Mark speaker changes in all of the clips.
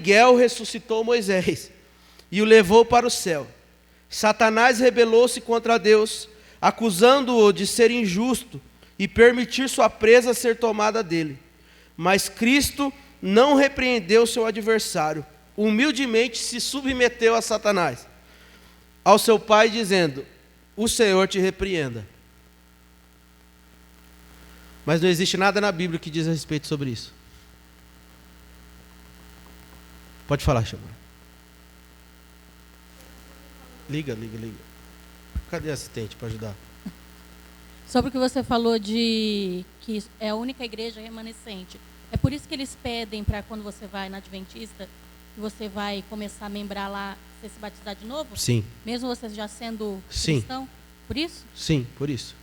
Speaker 1: Miguel ressuscitou Moisés e o levou para o céu. Satanás rebelou-se contra Deus, acusando-o de ser injusto e permitir sua presa ser tomada dele. Mas Cristo não repreendeu seu adversário, humildemente se submeteu a Satanás, ao seu Pai, dizendo: o Senhor te repreenda. Mas não existe nada na Bíblia que diz a respeito sobre isso. Pode falar, Chamara. Liga. Cadê a assistente para ajudar?
Speaker 2: Sobre o que você falou de que é a única igreja remanescente. É por isso que eles pedem para quando você vai na Adventista, que você vai começar a membrar lá, você se batizar de novo?
Speaker 1: Sim.
Speaker 2: Mesmo você já sendo
Speaker 1: Sim.
Speaker 2: cristão? Por isso?
Speaker 1: Sim, por isso.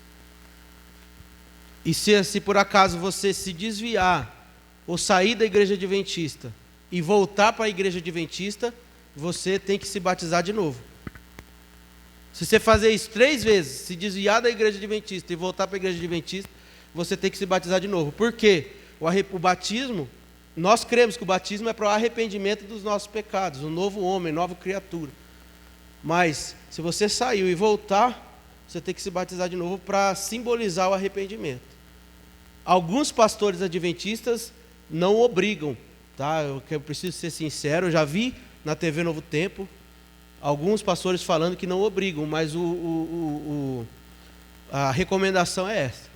Speaker 1: E se por acaso você se desviar ou sair da igreja adventista e voltar para a igreja adventista, você tem que se batizar de novo. Se você fazer isso 3 vezes, se desviar da igreja adventista e voltar para a igreja adventista, você tem que se batizar de novo. Por quê? O batismo, nós cremos que o batismo é para o arrependimento dos nossos pecados, um novo homem, nova criatura. Mas, se você saiu e voltar, você tem que se batizar de novo para simbolizar o arrependimento. Alguns pastores adventistas não obrigam, tá? Eu preciso ser sincero, eu já vi na TV Novo Tempo alguns pastores falando que não obrigam, mas a recomendação é essa.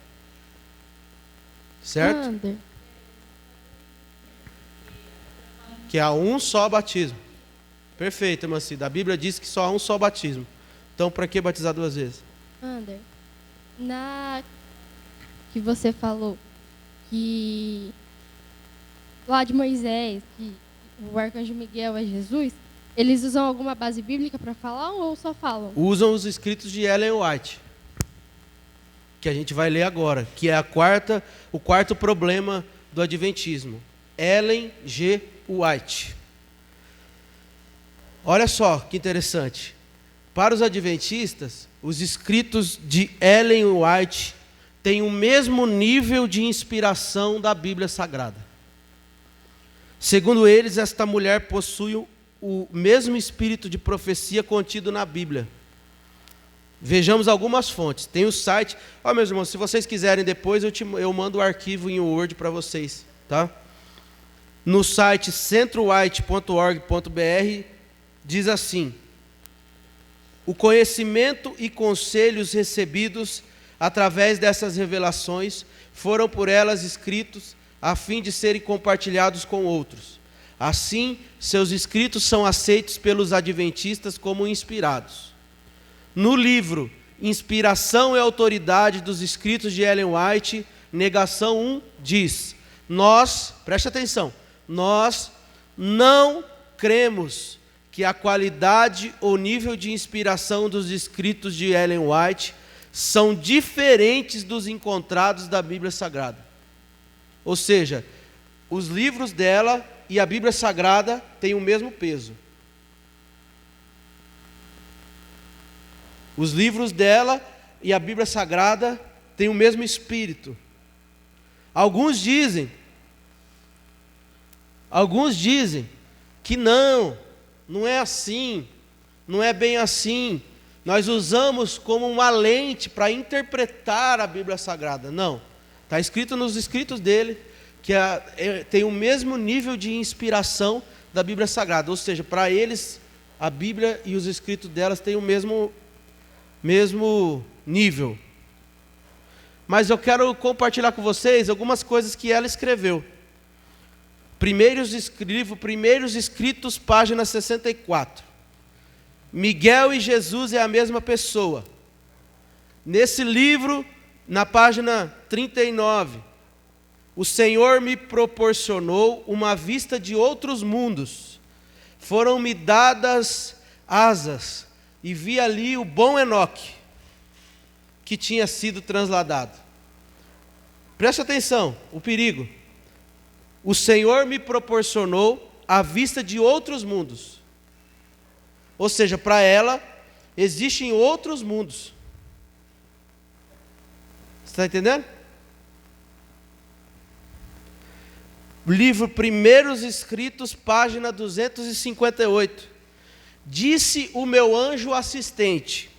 Speaker 1: Certo?
Speaker 3: Ander.
Speaker 1: Que há um só batismo. Perfeito, irmã Cida. A Bíblia diz que só há um só batismo. Então, para que batizar 2 vezes?
Speaker 3: Ander, na que você falou que lá de Moisés, que o arcanjo Miguel é Jesus, eles usam alguma base bíblica para falar ou só falam?
Speaker 1: Usam os escritos de Ellen White, que a gente vai ler agora, que é o quarto problema do adventismo. Ellen G. White. Olha só que interessante. Para os adventistas, os escritos de Ellen White têm o mesmo nível de inspiração da Bíblia Sagrada. Segundo eles, esta mulher possui o mesmo espírito de profecia contido na Bíblia. Vejamos algumas fontes. Tem o site. Meus irmãos, se vocês quiserem depois, eu mando o arquivo em Word para vocês, tá? No site centrowhite.org.br diz assim: o conhecimento e conselhos recebidos através dessas revelações foram por elas escritos a fim de serem compartilhados com outros. Assim, seus escritos são aceitos pelos adventistas como inspirados. No livro Inspiração e Autoridade dos Escritos de Ellen White, negação 1, diz: preste atenção, nós não cremos que a qualidade ou nível de inspiração dos escritos de Ellen White são diferentes dos encontrados da Bíblia Sagrada. Ou seja, os livros dela e a Bíblia Sagrada têm o mesmo peso. Os livros dela e a Bíblia Sagrada têm o mesmo espírito. Alguns dizem que não é assim, não é bem assim. Nós usamos como uma lente para interpretar a Bíblia Sagrada. Não, está escrito nos escritos dele que tem o mesmo nível de inspiração da Bíblia Sagrada. Ou seja, para eles, a Bíblia e os escritos delas têm o mesmo nível. Mas eu quero compartilhar com vocês algumas coisas que ela escreveu. Primeiros Escritos, página 64. Miguel e Jesus é a mesma pessoa. Nesse livro, na página 39, o Senhor me proporcionou uma vista de outros mundos. Foram-me dadas asas e vi ali o bom Enoque, que tinha sido transladado. Preste atenção, o perigo. O Senhor me proporcionou a vista de outros mundos. Ou seja, para ela, existem outros mundos. Você está entendendo? livro Primeiros Escritos, página 258. Disse o meu anjo assistente: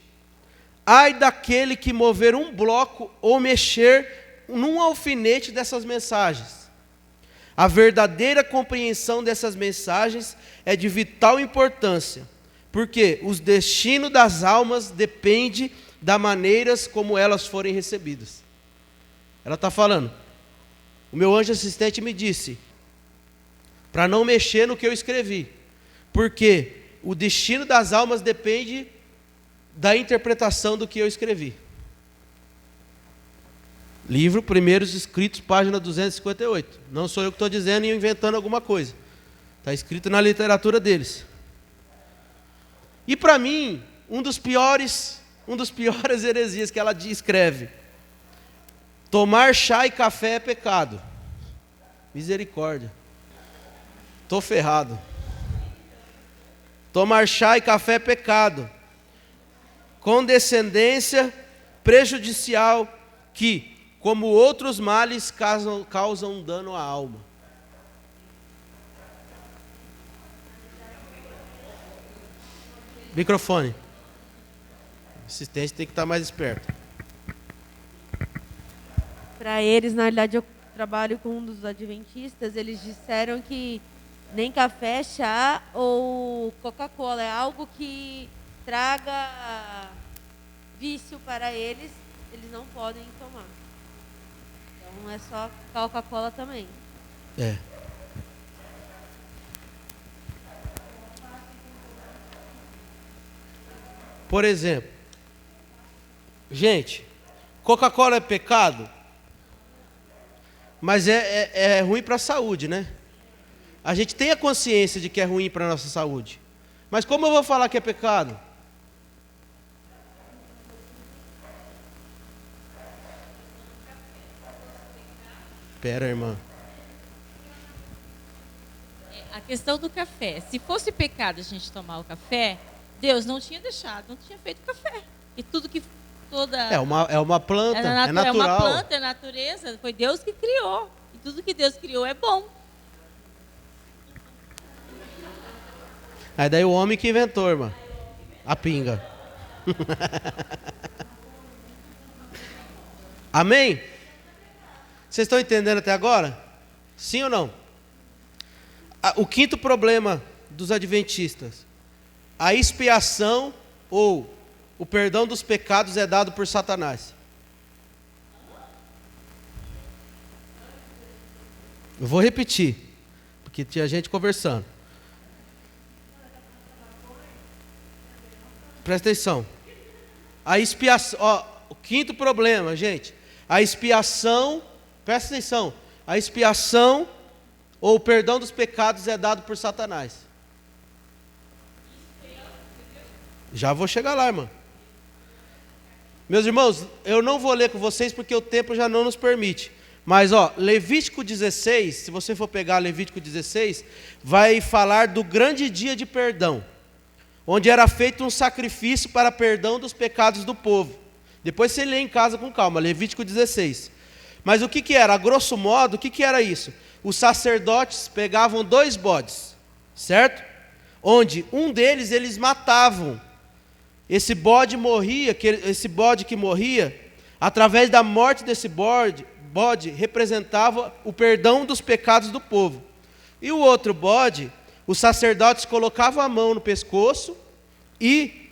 Speaker 1: ai daquele que mover um bloco ou mexer num alfinete dessas mensagens. A verdadeira compreensão dessas mensagens é de vital importância, porque o destino das almas depende das maneiras como elas forem recebidas. Ela está falando, o meu anjo assistente me disse para não mexer no que eu escrevi, porque o destino das almas depende da interpretação do que eu escrevi. Livro Primeiros Escritos, página 258. Não sou eu que estou dizendo e inventando alguma coisa. Está escrito na literatura deles. E para mim, um dos piores heresias que ela escreve: tomar chá e café é pecado. Misericórdia. Estou ferrado. Tomar chá e café é pecado. Condescendência prejudicial que, como outros males, causam dano à alma. Microfone. O assistente tem que estar mais esperto.
Speaker 4: Para eles, na realidade, eu trabalho com um dos adventistas, eles disseram que nem café, chá ou Coca-Cola é algo que traga vício para eles, eles não podem tomar. Então é só Coca-Cola também.
Speaker 1: É. Por exemplo, gente, Coca-Cola é pecado, mas é ruim para a saúde, né? A gente tem a consciência de que é ruim para a nossa saúde. Mas como eu vou falar que é pecado? Pera, irmã.
Speaker 5: A questão do café. Se fosse pecado a gente tomar o café, Deus não tinha deixado, não tinha feito café. E tudo que toda
Speaker 1: É uma planta, é natural.
Speaker 5: É uma planta, é natureza, foi Deus que criou. E tudo que Deus criou é bom.
Speaker 1: Aí daí o homem que inventou, irmã. A pinga. Amém? Vocês estão entendendo até agora? Sim ou não? O quinto problema dos adventistas: a expiação ou o perdão dos pecados é dado por Satanás. Eu vou repetir, porque tinha gente conversando. Presta atenção. A expiação, o quinto problema, gente. A expiação, presta atenção. A expiação ou o perdão dos pecados é dado por Satanás. Já vou chegar lá, irmão. Meus irmãos, eu não vou ler com vocês porque o tempo já não nos permite. Mas, Levítico 16, se você for pegar Levítico 16, vai falar do grande dia de perdão, onde era feito um sacrifício para perdão dos pecados do povo. Depois você lê em casa com calma, Levítico 16. Mas o que era? A grosso modo, o que era isso? Os sacerdotes pegavam 2 bodes, certo? Onde um deles eles matavam. Esse bode que morria, através da morte desse bode representava o perdão dos pecados do povo. E o outro bode, os sacerdotes colocavam a mão no pescoço e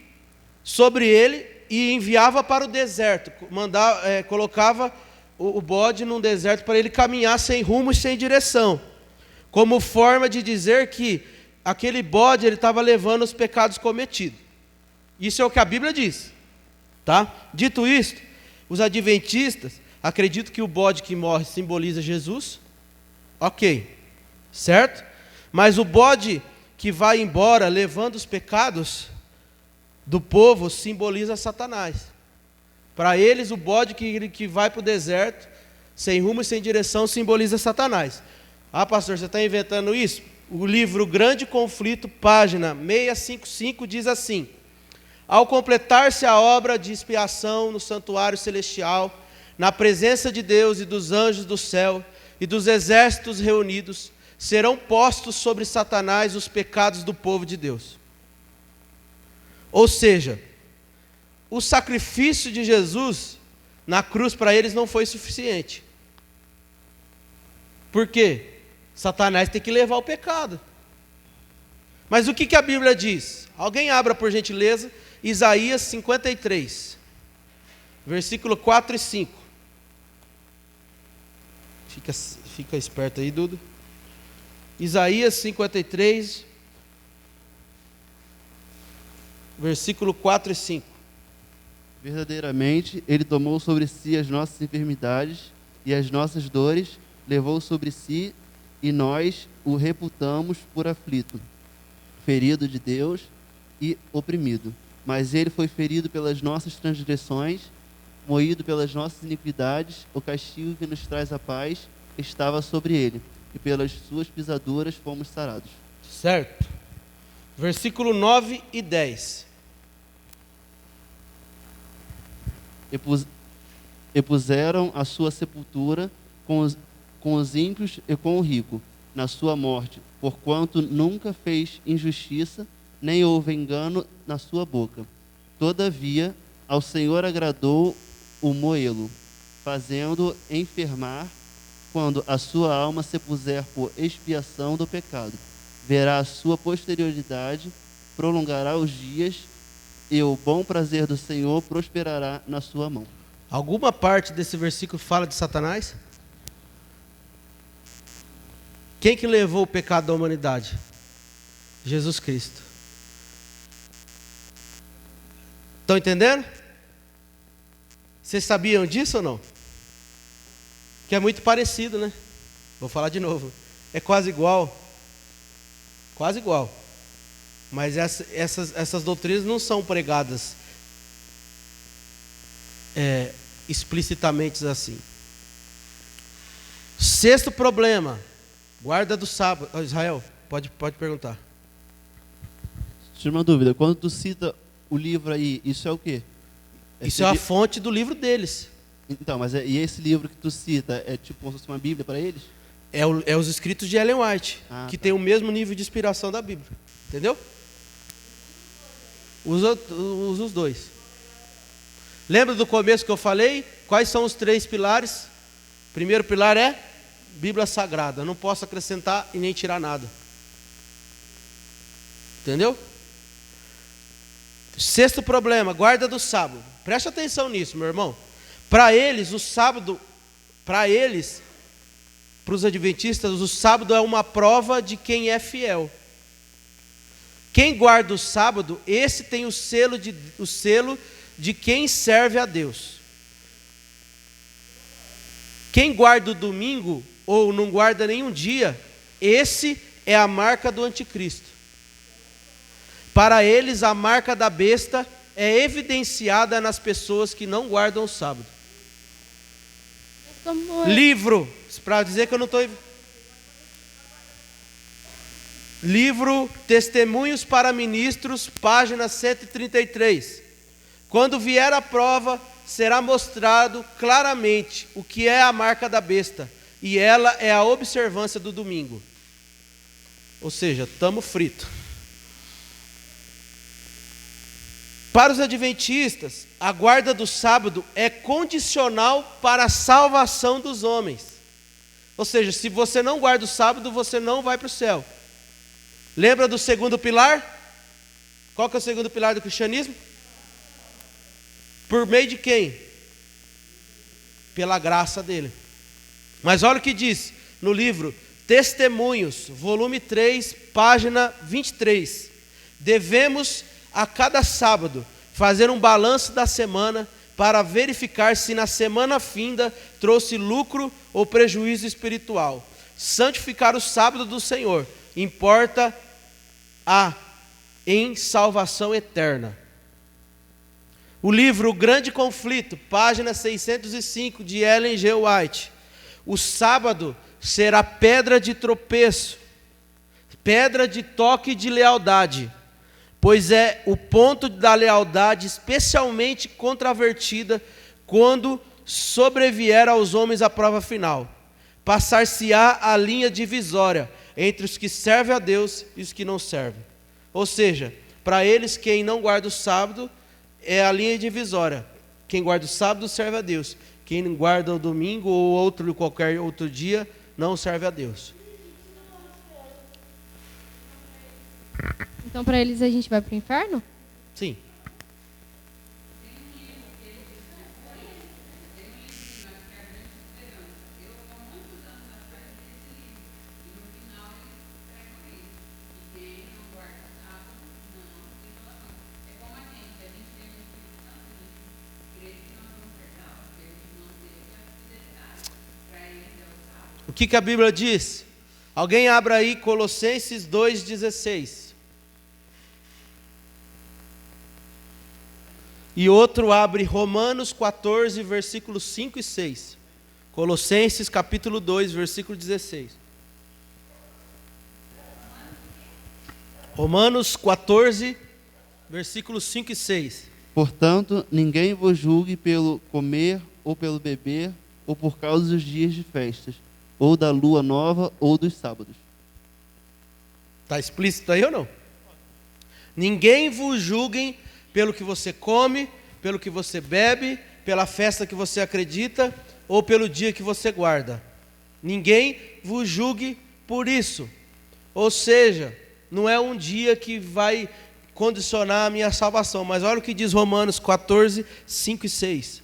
Speaker 1: sobre ele e enviava para o deserto, colocava o bode num deserto para ele caminhar sem rumo e sem direção, como forma de dizer que aquele bode ele estava levando os pecados cometidos. Isso é o que a Bíblia diz, tá? Dito isto, os adventistas acreditam que o bode que morre simboliza Jesus, ok, certo? Mas o bode que vai embora levando os pecados do povo simboliza Satanás. Para eles, o bode que vai para o deserto, sem rumo e sem direção, simboliza Satanás. Ah, pastor, você está inventando isso? O livro Grande Conflito, página 655, diz assim: ao completar-se a obra de expiação no santuário celestial, na presença de Deus e dos anjos do céu, e dos exércitos reunidos, serão postos sobre Satanás os pecados do povo de Deus. Ou seja, o sacrifício de Jesus na cruz para eles não foi suficiente. Por quê? Satanás tem que levar o pecado. Mas o que a Bíblia diz? Alguém abra, por gentileza, Isaías 53, versículo 4 e 5. Fica esperto aí, Duda. Isaías 53, versículo 4 e 5.
Speaker 6: Verdadeiramente, Ele tomou sobre si as nossas enfermidades e as nossas dores, levou sobre si, e nós o reputamos por aflito, ferido de Deus e oprimido. Mas Ele foi ferido pelas nossas transgressões, moído pelas nossas iniquidades, o castigo que nos traz a paz estava sobre Ele, e pelas suas pisaduras fomos sarados.
Speaker 1: Certo. Versículo 9 e 10.
Speaker 6: E puseram a sua sepultura com os ímpios e com o rico, na sua morte, porquanto nunca fez injustiça, nem houve engano na sua boca. Todavia, ao Senhor agradou o moê-lo, fazendo enfermar, quando a sua alma se puser por expiação do pecado. Verá a sua posterioridade, prolongará os dias, e o bom prazer do Senhor prosperará na sua mão.
Speaker 1: Alguma parte desse versículo fala de Satanás? Quem que levou o pecado da humanidade? Jesus Cristo. Estão entendendo? Vocês sabiam disso ou não? Que é muito parecido, né? Vou falar de novo. É quase igual. Quase igual. Mas essas doutrinas não são pregadas explicitamente assim. Sexto problema. Guarda do sábado. Oh, Israel, pode perguntar.
Speaker 6: Tira uma dúvida. Quando tu cita o livro aí, isso é o quê?
Speaker 1: Isso é a fonte do livro deles.
Speaker 6: Então, mas e esse livro que tu cita é tipo uma Bíblia para eles?
Speaker 1: É os escritos de Ellen White, que
Speaker 6: tá.
Speaker 1: tem o mesmo nível de inspiração da Bíblia. Entendeu? Usa os dois. Lembra do começo que eu falei? Quais são os 3 pilares? Primeiro pilar é Bíblia Sagrada. Eu não posso acrescentar e nem tirar nada. Entendeu? Sexto problema, guarda do sábado. Preste atenção nisso, meu irmão. Para eles, o sábado, para os adventistas, o sábado é uma prova de quem é fiel. Quem guarda o sábado, esse tem o selo de quem serve a Deus. Quem guarda o domingo ou não guarda nenhum dia, esse é a marca do anticristo. Para eles, a marca da besta é evidenciada nas pessoas que não guardam o sábado. Livro, para dizer que eu não estou... Livro Testemunhos para Ministros, página 133. Quando vier a prova, será mostrado claramente o que é a marca da besta, e ela é a observância do domingo. Ou seja, estamos fritos. Para os adventistas, a guarda do sábado é condicional para a salvação dos homens. Ou seja, se você não guarda o sábado, você não vai para o céu. Lembra do segundo pilar? Qual que é o segundo pilar do cristianismo? Por meio de quem? Pela graça dele. Mas olha o que diz no livro Testemunhos, volume 3, página 23. Devemos a cada sábado fazer um balanço da semana para verificar se na semana finda trouxe lucro ou prejuízo espiritual. Santificar o sábado do Senhor importa em salvação eterna. O livro O Grande Conflito, página 605, de Ellen G. White. O sábado será pedra de tropeço, pedra de toque de lealdade, pois é o ponto da lealdade especialmente controvertida quando sobrevier aos homens a prova final. passar-se-á a linha divisória entre os que servem a Deus e os que não servem. Ou seja, para eles, quem não guarda o sábado é a linha divisória. Quem guarda o sábado serve a Deus. Quem guarda o domingo ou qualquer outro dia não serve a Deus.
Speaker 3: Então, para eles, a gente vai para o inferno?
Speaker 1: Sim. O que a Bíblia diz? Alguém abra aí Colossenses 2,16. E outro abre Romanos 14, versículos 5 e 6. Colossenses capítulo 2, versículo 16. Romanos 14, versículos 5 e 6.
Speaker 6: Portanto, ninguém vos julgue pelo comer ou pelo beber, ou por causa dos dias de festas, ou da lua nova, ou dos sábados.
Speaker 1: Está explícito aí ou não? Ninguém vos julgue pelo que você come, pelo que você bebe, pela festa que você acredita, ou pelo dia que você guarda. Ninguém vos julgue por isso. Ou seja, não é um dia que vai condicionar a minha salvação. Mas olha o que diz Romanos 14, 5 e 6.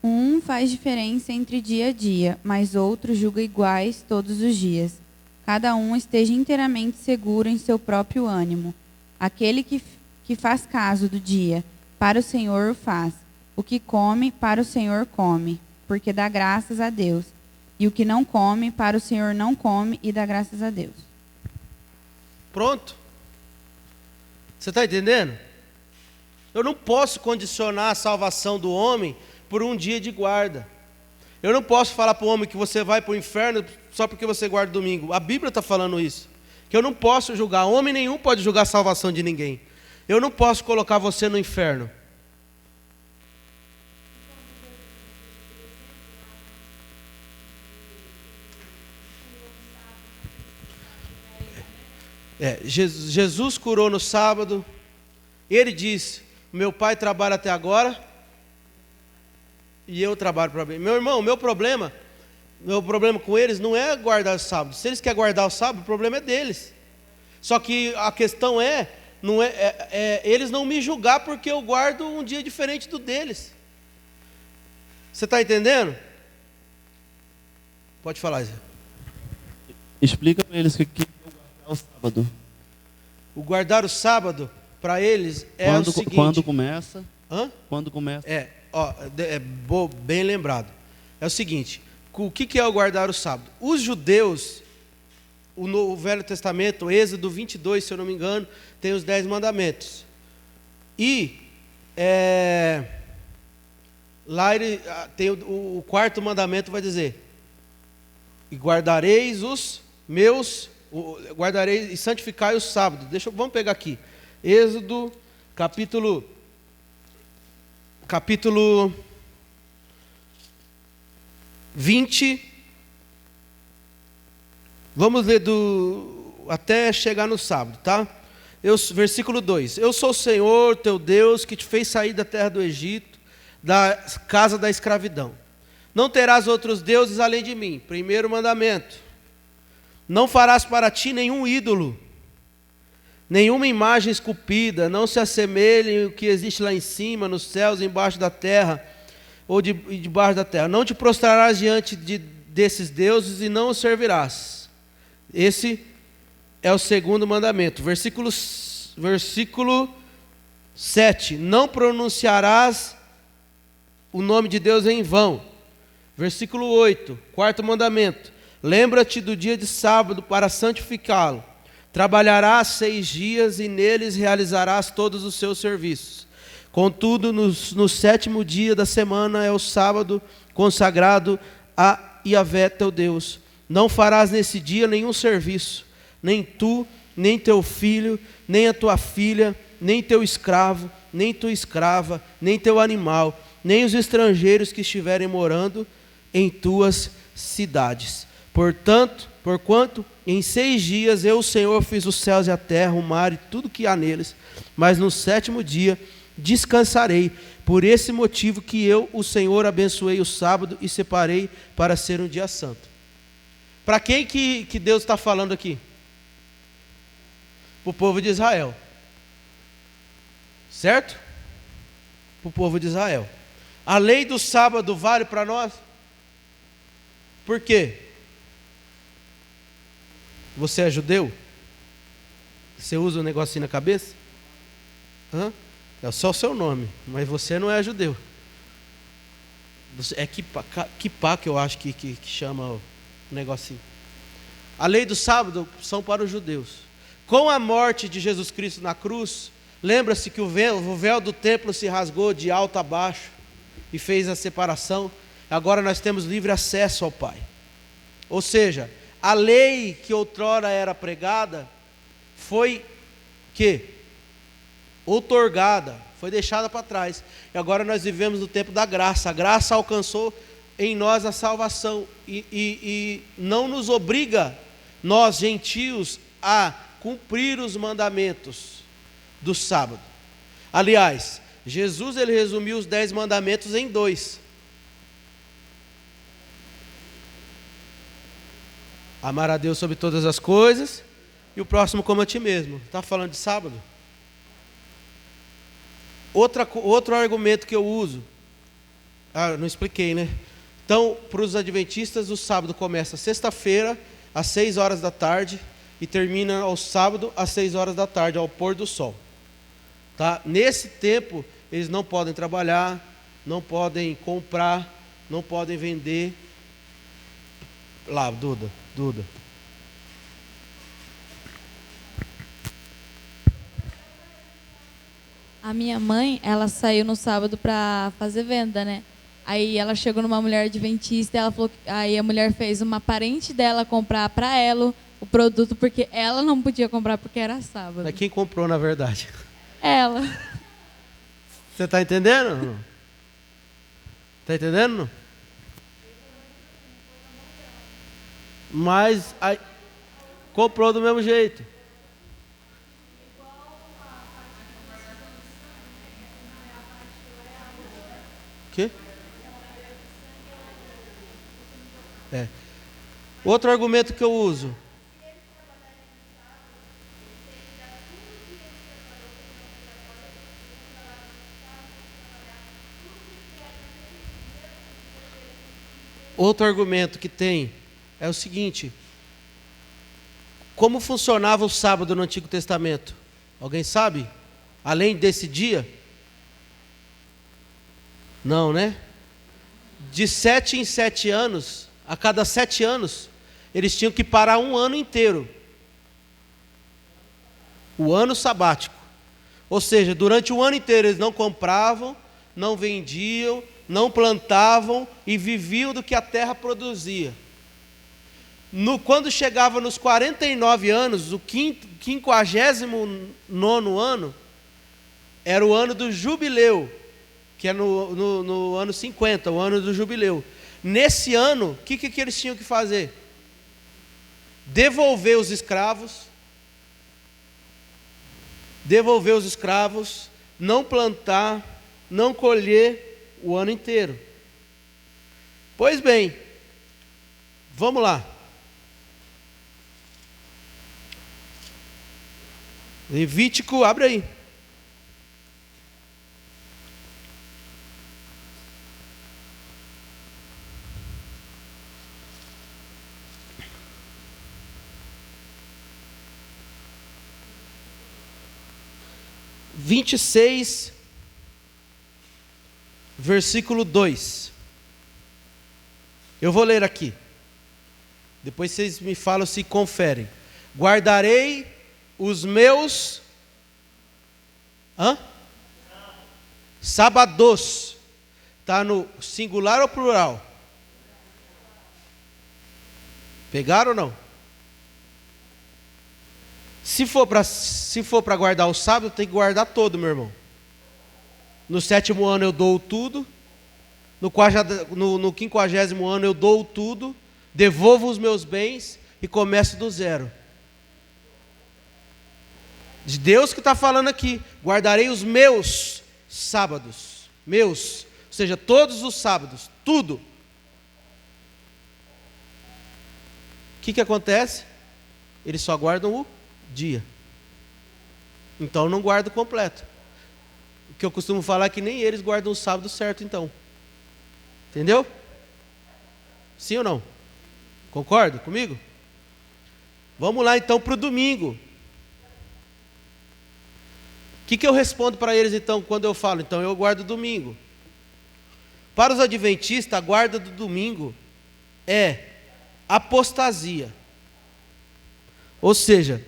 Speaker 7: Um faz diferença entre dia a dia, mas outro julga iguais todos os dias. Cada um esteja inteiramente seguro em seu próprio ânimo. Aquele que faz caso do dia, para o Senhor o faz. O que come, para o Senhor come, porque dá graças a Deus. E o que não come, para o Senhor não come e dá graças a Deus.
Speaker 1: Pronto. Você está entendendo? Eu não posso condicionar a salvação do homem por um dia de guarda. Eu não posso falar para o homem que você vai para o inferno só porque você guarda domingo. A Bíblia está falando isso. Que eu não posso julgar. Homem nenhum pode julgar a salvação de ninguém. Eu não posso colocar você no inferno. Jesus curou no sábado. Ele disse: meu pai trabalha até agora e eu trabalho para bem. Meu irmão, meu problema com eles não é guardar o sábado. Se eles querem guardar o sábado, o problema é deles. Só que a questão não é eles não me julgar porque eu guardo um dia diferente do deles. Você está entendendo? Pode falar, Zé.
Speaker 6: Explica para eles o que é guardar o sábado.
Speaker 1: O guardar o sábado, para eles, é o seguinte...
Speaker 6: Quando começa?
Speaker 1: Hã?
Speaker 6: Quando começa?
Speaker 1: Bem lembrado. É o seguinte, o que é o guardar o sábado? Os judeus, o Velho Testamento, Êxodo 22, se eu não me engano, tem os 10 mandamentos. E lá ele tem o quarto mandamento, vai dizer: e guardareis os meus, guardareis e santificai o sábado. Vamos pegar aqui. Êxodo, capítulo 20. Vamos ler até chegar no sábado, tá? Versículo 2. Eu sou o Senhor, teu Deus, que te fez sair da terra do Egito, da casa da escravidão. Não terás outros deuses além de mim. Primeiro mandamento. Não farás para ti nenhum ídolo, nenhuma imagem esculpida, não se assemelhe ao que existe lá em cima, nos céus, embaixo da terra, ou debaixo da terra. Não te prostrarás diante desses deuses e não os servirás. Esse é o segundo mandamento. Versículo 7. Não pronunciarás o nome de Deus em vão. Versículo 8. Quarto mandamento. Lembra-te do dia de sábado para santificá-lo. Trabalharás 6 dias e neles realizarás todos os seus serviços. Contudo, no 7º dia da semana é o sábado consagrado a Yahvé teu Deus. Não farás nesse dia nenhum serviço, nem tu, nem teu filho, nem a tua filha, nem teu escravo, nem tua escrava, nem teu animal, nem os estrangeiros que estiverem morando em tuas cidades. Porquanto em 6 dias eu, o Senhor, fiz os céus e a terra, o mar e tudo que há neles, mas no 7º dia descansarei. Por esse motivo que eu, o Senhor, abençoei o sábado e separei para ser um dia santo. Para quem que Deus está falando aqui? Para o povo de Israel. Certo? Para o povo de Israel. A lei do sábado vale para nós? Por quê? Você é judeu? Você usa um negocinho na cabeça? Hã? É só o seu nome, mas você não é judeu. É kippá que eu acho que chama o negocinho. A lei do sábado são para os judeus. Com a morte de Jesus Cristo na cruz, lembra-se que o véu do templo se rasgou de alto a baixo e fez a separação. Agora nós temos livre acesso ao Pai. Ou seja, a lei que outrora era pregada foi outorgada, foi deixada para trás. E agora nós vivemos no tempo da graça. A graça alcançou em nós a salvação e não nos obriga, nós gentios, a cumprir os mandamentos do sábado. Aliás, Jesus ele resumiu os 10 mandamentos em 2. Amar a Deus sobre todas as coisas e o próximo como a ti mesmo. Está falando de sábado? Outro argumento que eu uso. Não expliquei, né? Então, para os adventistas, o sábado começa sexta-feira, às 6 horas da tarde, e termina ao sábado, às 6 horas da tarde, ao pôr do sol. Tá? Nesse tempo, eles não podem trabalhar, não podem comprar, não podem vender. Lá, Duda.
Speaker 8: A minha mãe, ela saiu no sábado para fazer venda, né? Aí ela chegou numa mulher adventista e ela falou, aí a mulher fez uma parente dela comprar para ela o produto porque ela não podia comprar porque era sábado.
Speaker 1: Mas quem comprou na verdade?
Speaker 8: Ela.
Speaker 1: Você está entendendo? Está entendendo? Mas aí, comprou do mesmo jeito. Que? Outro argumento que eu uso. Outro argumento que tem é o seguinte: como funcionava o sábado no Antigo Testamento? Alguém sabe? Além desse dia? Não, né? De 7 em 7 anos, a cada 7 anos, eles tinham que parar um ano inteiro. O ano sabático. Ou seja, durante o ano inteiro eles não compravam, não vendiam, não plantavam e viviam do que a terra produzia. Quando chegava nos 49 anos, o 59º ano, era o ano do jubileu, que é no ano 50, o ano do jubileu. Nesse ano, o que eles tinham que fazer? Devolver os escravos, não plantar, não colher o ano inteiro. Pois bem, vamos lá. Levítico, abre aí. Versículo 2. Eu vou ler aqui. Depois vocês me falam se conferem. Guardarei os meus sábados. Está no singular ou plural? Pegaram ou não? Se for para guardar o sábado, tem que guardar todo, meu irmão. No 7º ano eu dou tudo. No 50º ano eu dou tudo. devolvo os meus bens e começo do zero. De Deus que está falando aqui, guardarei os meus sábados, meus, ou seja, todos os sábados, tudo. O que acontece? Eles só guardam o dia. Então não guardam completo. O que eu costumo falar é que nem eles guardam o sábado certo, então. Entendeu? Sim ou não? Concorda comigo? Vamos lá então para o domingo. O que eu respondo para eles então quando eu falo? Então eu guardo domingo. Para os adventistas, a guarda do domingo é apostasia. Ou seja,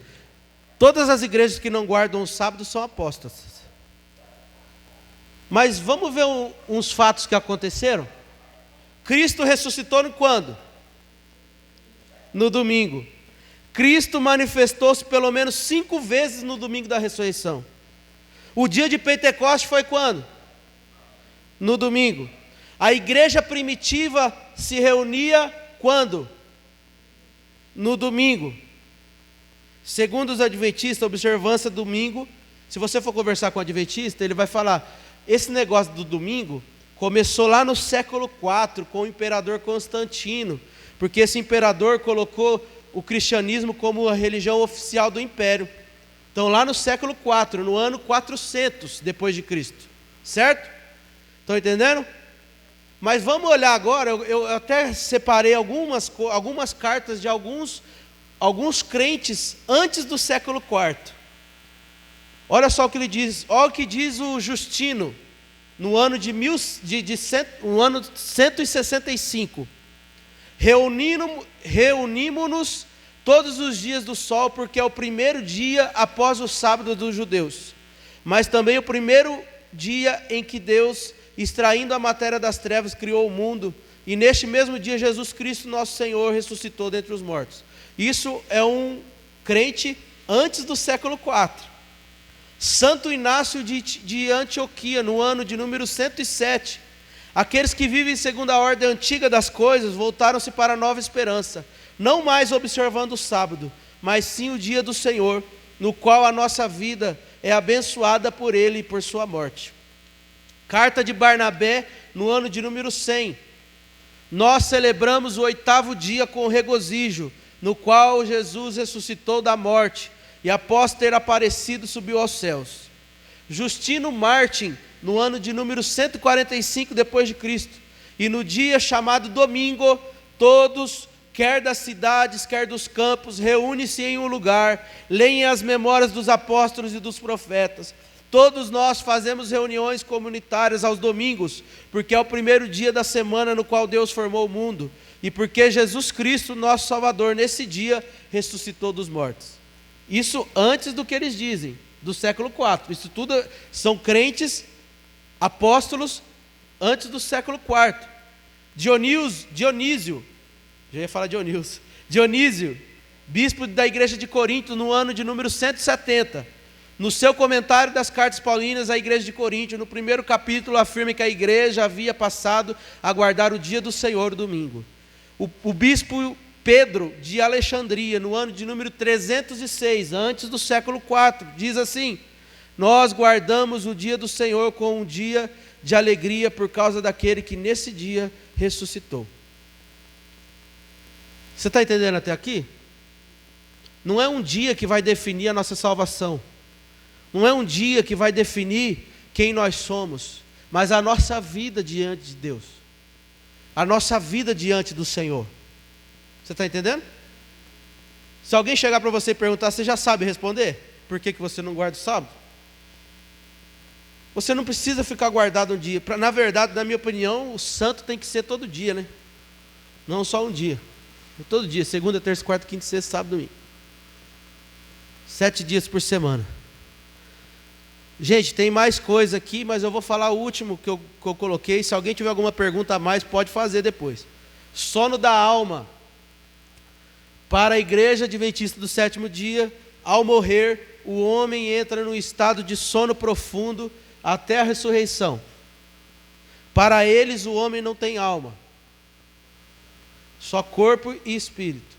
Speaker 1: todas as igrejas que não guardam o sábado são apóstatas. Mas vamos ver uns fatos que aconteceram? Cristo ressuscitou no quando? No domingo. Cristo manifestou-se pelo menos 5 vezes no domingo da ressurreição. O dia de Pentecostes foi quando? No domingo. A igreja primitiva se reunia quando? No domingo. Segundo os adventistas, a observância do domingo, se você for conversar com o adventista, ele vai falar, esse negócio do domingo começou lá no século IV, com o imperador Constantino, porque esse imperador colocou o cristianismo como a religião oficial do império. Então lá no século IV, no ano 400 depois de Cristo, certo? Estão entendendo? Mas vamos olhar agora, eu até separei algumas cartas de alguns crentes antes do século IV. Olha só o que ele diz, olha o que diz o Justino, no ano no ano 165. Reunimos-nos todos os dias do sol, porque é o primeiro dia após o sábado dos judeus, mas também o primeiro dia em que Deus, extraindo a matéria das trevas, criou o mundo, e neste mesmo dia Jesus Cristo, nosso Senhor, ressuscitou dentre os mortos. Isso é um crente antes do século IV. Santo Inácio de Antioquia, no ano de número 107, aqueles que vivem segundo a ordem antiga das coisas, voltaram-se para a nova esperança, não mais observando o sábado, mas sim o dia do Senhor, no qual a nossa vida é abençoada por Ele e por sua morte. Carta de Barnabé, no ano de número 100. Nós celebramos o 8º dia com regozijo, no qual Jesus ressuscitou da morte, e após ter aparecido, subiu aos céus. Justino Martim, no ano de número 145 depois de Cristo, e no dia chamado domingo, todos, quer das cidades, quer dos campos, reúnem-se em um lugar, leem as memórias dos apóstolos e dos profetas. Todos nós fazemos reuniões comunitárias aos domingos, porque é o primeiro dia da semana no qual Deus formou o mundo, e porque Jesus Cristo, nosso Salvador, nesse dia, ressuscitou dos mortos. Isso antes do que eles dizem, do século IV. Isso tudo são crentes, apóstolos, antes do século IV. Dionísio, já ia falar Dionísio, bispo da igreja de Corinto, no ano de número 170. No seu comentário das cartas paulinas à igreja de Corinto, no primeiro capítulo, afirma que a igreja havia passado a guardar o dia do Senhor, o domingo. O bispo Pedro de Alexandria, no ano de número 306, antes do século IV, diz assim: nós guardamos o dia do Senhor como um dia de alegria por causa daquele que nesse dia ressuscitou. Você está entendendo até aqui? Não é um dia que vai definir a nossa salvação. Não é um dia que vai definir quem nós somos, mas a nossa vida diante de Deus. A nossa vida diante do Senhor. Você está entendendo? Se alguém chegar para você e perguntar, você já sabe responder? Por que você não guarda o sábado? Você não precisa ficar guardado um dia. Na verdade, na minha opinião, o santo tem que ser todo dia, né? Não só um dia. Todo dia, segunda, terça, quarta, quinta, sexta, sábado, domingo. 7 dias por semana. Gente, tem mais coisa aqui, mas eu vou falar o último que eu coloquei. Se alguém tiver alguma pergunta a mais, pode fazer depois. Sono da alma. Para a igreja adventista do 7º dia, ao morrer, o homem entra num estado de sono profundo até a ressurreição. Para eles, o homem não tem alma. Só corpo e espírito.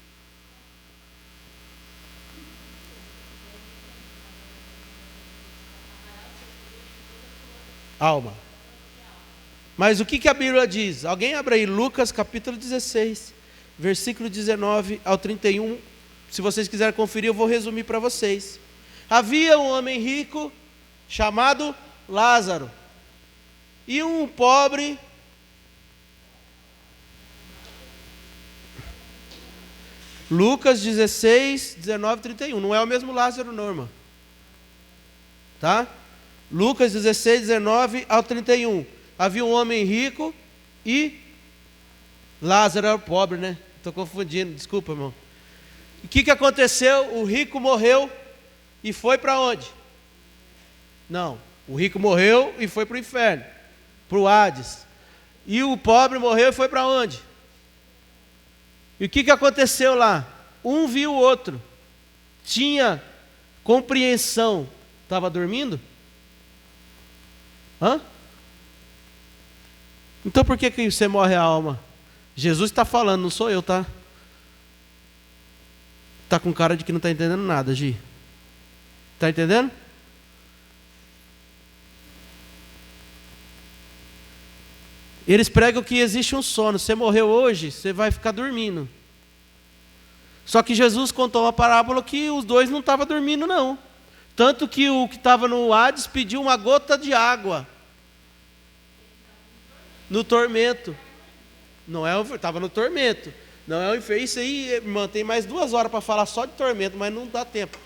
Speaker 1: Alma. Mas o que a Bíblia diz? Alguém abre aí Lucas capítulo 16, versículo 19 ao 31. Se vocês quiserem conferir, eu vou resumir para vocês. Havia um homem rico chamado Lázaro e um pobre Lucas 16, 19 31. Não é o mesmo Lázaro, não, irmão. Tá? Lucas 16, 19 ao 31. Havia um homem rico e Lázaro era o pobre, né? Estou confundindo, desculpa, irmão. O que aconteceu? O rico morreu e foi para onde? Não, o rico morreu e foi para o inferno, para o Hades. E o pobre morreu e foi para onde? E o que aconteceu lá? Um viu o outro, tinha compreensão, estava dormindo? Hã? Então por que você morre a alma? Jesus está falando, não sou eu, tá? Está com cara de que não está entendendo nada, Gi. Está entendendo? Eles pregam que existe um sono. Você morreu hoje, você vai ficar dormindo. Só que Jesus contou uma parábola que os dois não estavam dormindo, não. Tanto que o que estava no Hades pediu uma gota de água. No tormento. Não é, estava no tormento. Não é o inferno. Isso aí, irmão, tem mais 2 horas para falar só de tormento, mas não dá tempo.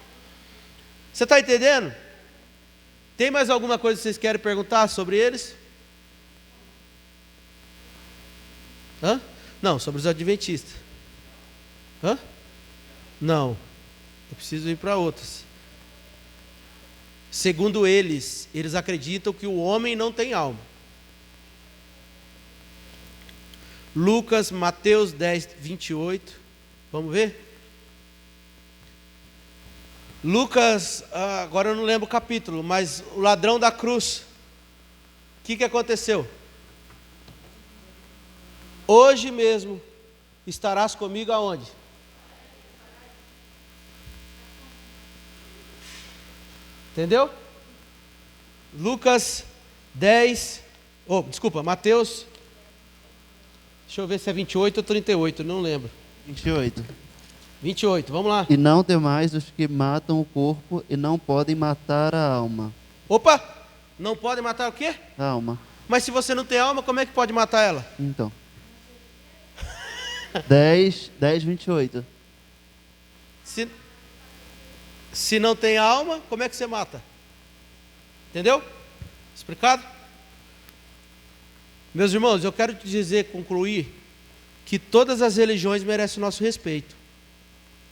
Speaker 1: Você está entendendo? Tem mais alguma coisa que vocês querem perguntar sobre eles? Hã? Não, sobre os adventistas. Hã? Não. Eu preciso ir para outros. Segundo eles acreditam que o homem não tem alma. Lucas, Mateus 10, 28. Vamos ver? Lucas, agora eu não lembro o capítulo, mas o ladrão da cruz. O que aconteceu? Hoje mesmo estarás comigo aonde? Entendeu? Lucas 10, Mateus, deixa eu ver se é 28 ou 38, não lembro.
Speaker 6: 28.
Speaker 1: 28, vamos lá.
Speaker 6: E não temais os que matam o corpo e não podem matar a alma.
Speaker 1: Opa, não podem matar o quê?
Speaker 6: A alma.
Speaker 1: Mas se você não tem alma, como é que pode matar ela?
Speaker 6: Então. 10, 28.
Speaker 1: Se não tem alma, como é que você mata? Entendeu? Explicado? Meus irmãos, eu quero te dizer, concluir, que todas as religiões merecem o nosso respeito.